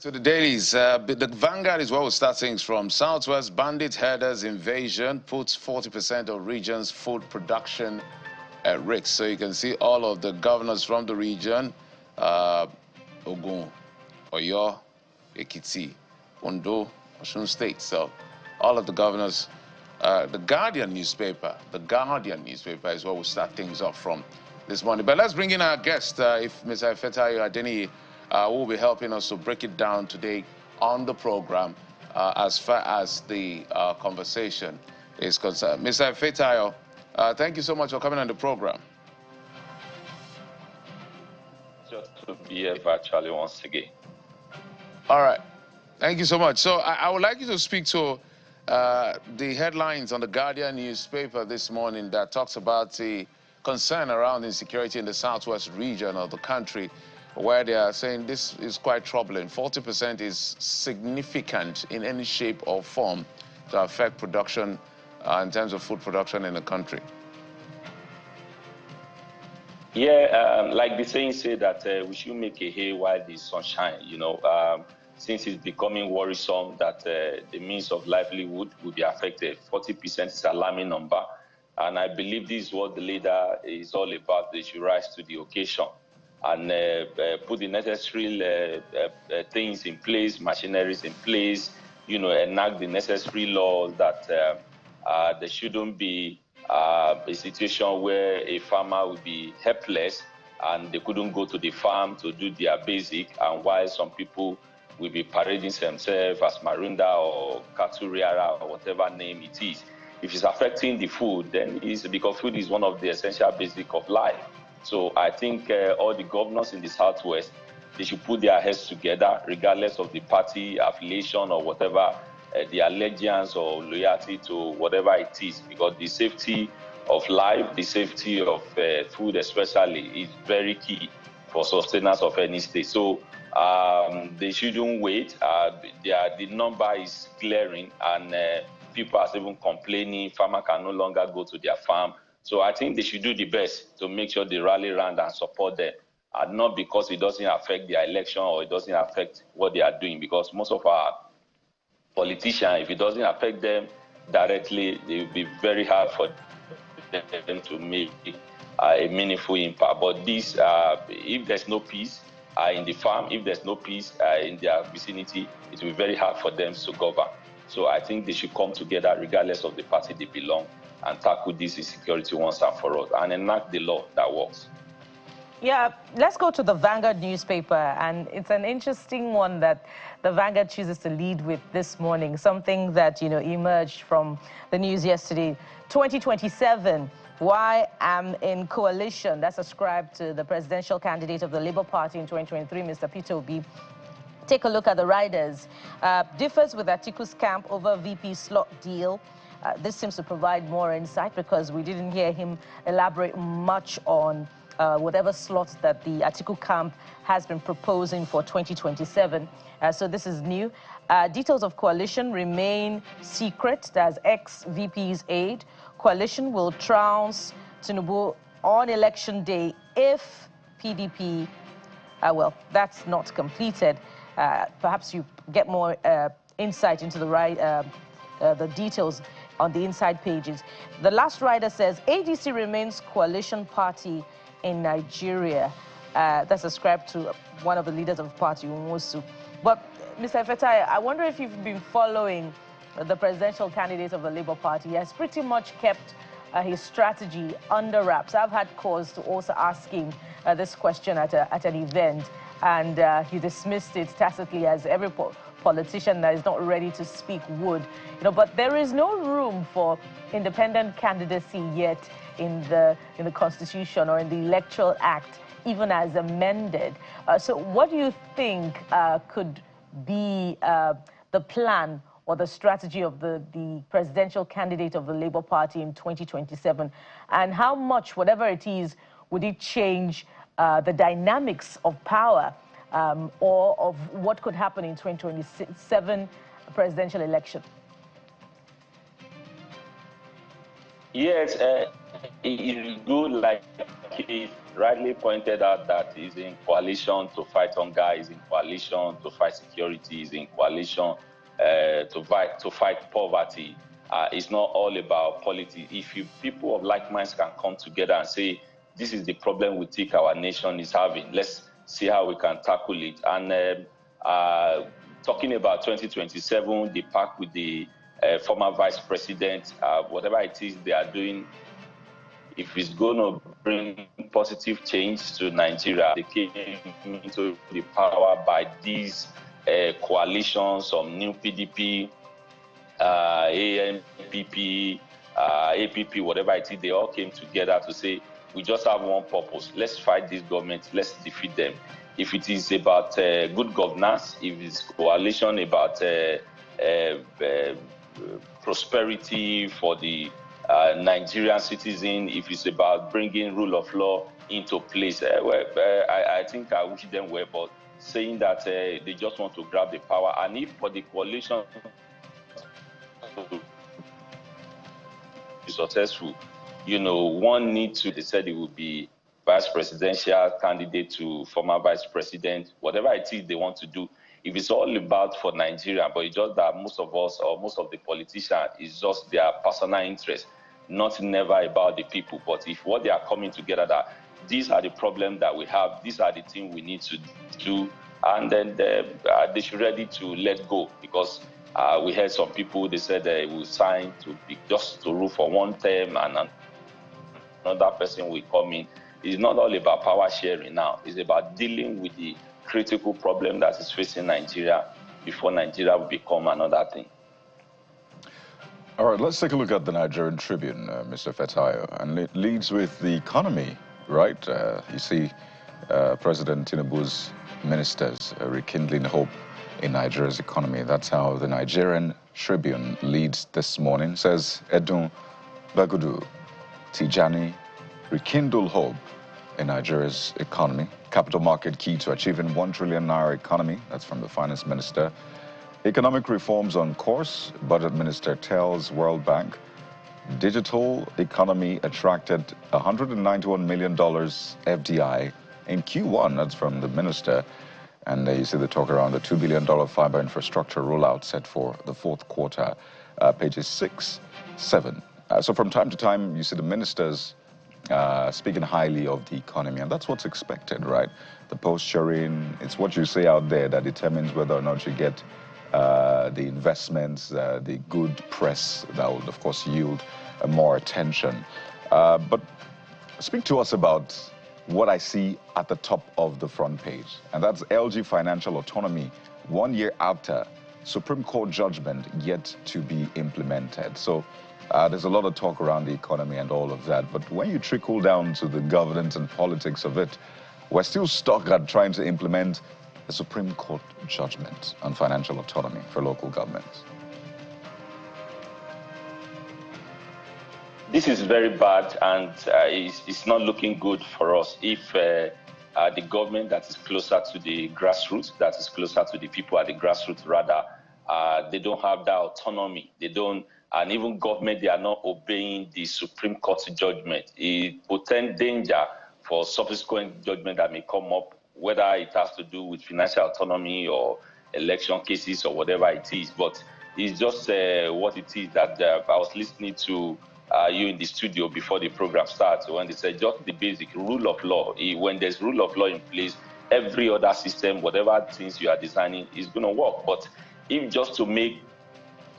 To the dailies. The Vanguard is where we'll start things from. Southwest bandit herders invasion puts 40% of region's food production at risk. So you can see all of the governors from the region, Ogun, Oyo, Ekiti, Ondo, Osun State. So all of the governors, the Guardian newspaper is where we'll start things off from this morning. But let's bring in our guest, if Mr. Ifetayo Adeni will be helping us to break it down today on the program as far as the conversation is concerned. Mr. Ifetayo, thank you so much for coming on the program. Just to be here virtually once again. All right. Thank you so much. So I would like you to speak to the headlines on the Guardian newspaper this morning that talks about the concern around insecurity in the southwest region of the country, where they are saying this is quite troubling. 40% is significant in any shape or form to affect production in terms of food production in the country. Yeah, like the saying say that we should make a hay while the sun shines, you know, since it's becoming worrisome that the means of livelihood will be affected. 40% is an alarming number. And I believe this is what the leader is all about. They should rise to the occasion and put the necessary things in place, machineries in place, you know, enact the necessary laws that there shouldn't be a situation where a farmer would be helpless and they couldn't go to the farm to do their basic, and while some people will be parading themselves as Marinda or Katuriara or whatever name it is. If it's affecting the food, then it's because food is one of the essential basics of life. So I think all the governors in the Southwest, they should put their heads together, regardless of the party affiliation or whatever, the allegiance or loyalty to whatever it is, because the safety of life, the safety of food especially, is very key for sustenance of any state. So they shouldn't wait. The number is glaring, and people are even complaining. Farmers can no longer go to their farm. So I think they should do the best to make sure they rally around and support them, and not because it doesn't affect their election or it doesn't affect what they are doing, because most of our politicians, if it doesn't affect them directly, it will be very hard for them to make a meaningful impact. But this, if there's no peace in the farm, if there's no peace in their vicinity, it will be very hard for them to govern. So I think they should come together regardless of the party they belong and tackle this insecurity once and for all and enact the law that works. Yeah, let's go to the Vanguard newspaper, and it's an interesting one that the Vanguard chooses to lead with this morning, something that, you know, emerged from the news yesterday. 2027, why I'm in coalition, that's ascribed to the presidential candidate of the Labour Party in 2023, Mr. Peter Obi. Take a look at the riders. Differs with Atiku's camp over VP slot deal. This seems to provide more insight because we didn't hear him elaborate much on whatever slots that the Atiku camp has been proposing for 2027. So this is new. Details of coalition remain secret. That's ex-VP's aide. Coalition will trounce Tinubu on election day if PDP, well, that's not completed. Perhaps you get more insight into the details on the inside pages. The last rider says ADC remains coalition party in Nigeria. That's ascribed to one of the leaders of the party, Umusu. But Mr. Ifetayo, I wonder if you've been following the presidential candidate of the Labour Party. He has pretty much kept his strategy under wraps. I've had cause to also ask him this question at an event, and he dismissed it tacitly, as every politician that is not ready to speak would. You know, but there is no room for independent candidacy yet in the Constitution or in the Electoral Act, even as amended. So what do you think could be the plan or the strategy of the presidential candidate of the Labour Party in 2027? And how much, whatever it is, would it change the dynamics of power or of what could happen in 2027 presidential election? Yes, it will go like rightly pointed out that he's in coalition to fight hunger, he's in coalition to fight security, he's in coalition to fight poverty. It's not all about politics. If people of like minds can come together and say, this is the problem we think our nation is having, let's see how we can tackle it. And talking about 2027, the pact with the former vice president, whatever it is they are doing, if it's going to bring positive change to Nigeria, they came into the power by these coalitions, some new PDP, ANPP, APP, whatever it is, they all came together to say, we just have one purpose. Let's fight this government. Let's defeat them. If it is about good governance, if it's coalition about prosperity for the Nigerian citizen, if it's about bringing rule of law into place, I think I wish them well, but saying that they just want to grab the power, and if for the coalition to be successful, one needs to, they said it would be vice presidential candidate to former vice president, whatever it is they want to do. If it's all about for Nigeria, but it's just that most of us or most of the politicians is just their personal interest, not never about the people. But if what they are coming together, that these are the problems that we have, these are the things we need to do, and then they should be ready to let go, because we heard some people, they said they will sign to be just to rule for one term and another person will come in. It's not all about power sharing now. It's about dealing with the critical problem that is facing Nigeria before Nigeria will become another thing. All right, let's take a look at the Nigerian Tribune, Mr. Fetayo, and it leads with the economy, right? You see President Tinubu's ministers rekindling hope in Nigeria's economy. That's how the Nigerian Tribune leads this morning. It says, Edun Bagudu Tijani rekindle hope in Nigeria's economy. Capital market key to achieving 1 trillion naira economy. That's from the finance minister. Economic reforms on course, budget minister tells World Bank. Digital economy attracted $191 million FDI in Q1. That's from the minister. And you see the talk around the $2 billion fiber infrastructure rollout set for the fourth quarter, pages 6, 7. So from time to time, you see the ministers speaking highly of the economy, and that's what's expected, right? The posturing, it's what you say out there that determines whether or not you get the investments, the good press that would, of course, yield more attention. But speak to us about what I see at the top of the front page, and that's LG financial autonomy 1 year after Supreme Court judgment yet to be implemented. So there's a lot of talk around the economy and all of that, but when you trickle down to the governance and politics of it, we're still stuck at trying to implement a Supreme Court judgment on financial autonomy for local governments. This is very bad, and it's not looking good for us if the government that is closer to the grassroots, that is closer to the people at the grassroots rather, they don't have that autonomy. They don't, and even government, they are not obeying the Supreme Court judgment. It portends danger for subsequent judgment that may come up, whether it has to do with financial autonomy or election cases or whatever it is. But it's just what it is that I was listening to you in the studio before the program starts, when they said just the basic rule of law. When there's rule of law in place, every other system, whatever things you are designing, is going to work. But if just to make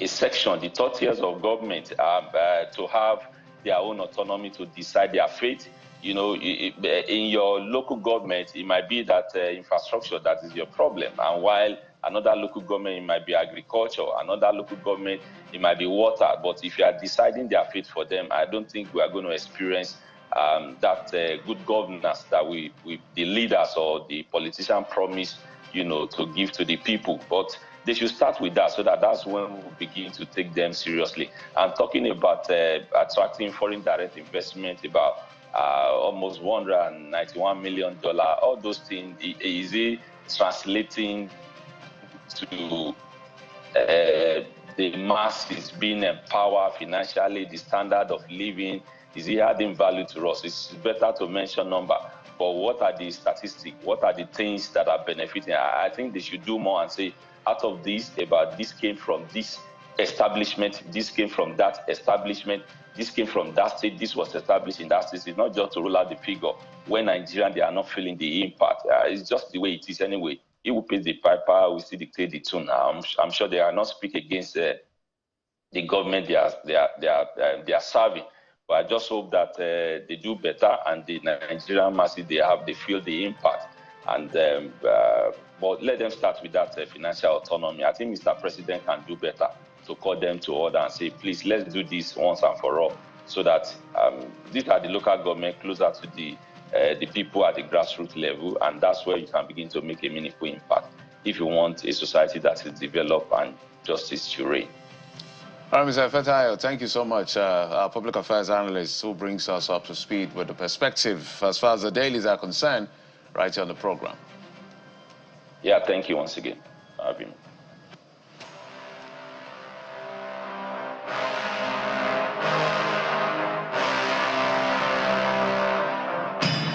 a section, the 30 years of government, to have their own autonomy to decide their fate, in your local government, it might be that infrastructure that is your problem. And while another local government, it might be agriculture, another local government, it might be water. But if you are deciding their fate for them, I don't think we are going to experience that good governance that the leaders or the politicians promise, to give to the people. But they should start with that, so that's when we begin to take them seriously. I'm talking about attracting foreign direct investment, about almost $191 million. All those things, is it translating to the masses being empowered financially, the standard of living Is it adding value to us? It's better to mention number. But what are the statistics? What are the things that are benefiting? I think they should do more and say, out of this, about this came from this establishment, this came from that establishment, this came from that state, this was established in that state. It's not just to rule out the figure when Nigerians, they are not feeling the impact. It's just the way it is anyway. He will pay the piper, we still dictate the tune. I'm sure they are not speak against the government they are serving. But I just hope that they do better, and the Nigerian masses, they feel the impact. And but let them start with that financial autonomy. I think Mr. President can do better to call them to order and say, please, let's do this once and for all, so that these are the local government closer to the people at the grassroots level, and that's where you can begin to make a meaningful impact if you want a society that is developed and justice to reign. All right, Mr. Fetayo, thank you so much. Our public affairs analyst who brings us up to speed with the perspective as far as the dailies are concerned right here on the program. Yeah, thank you once again for having me.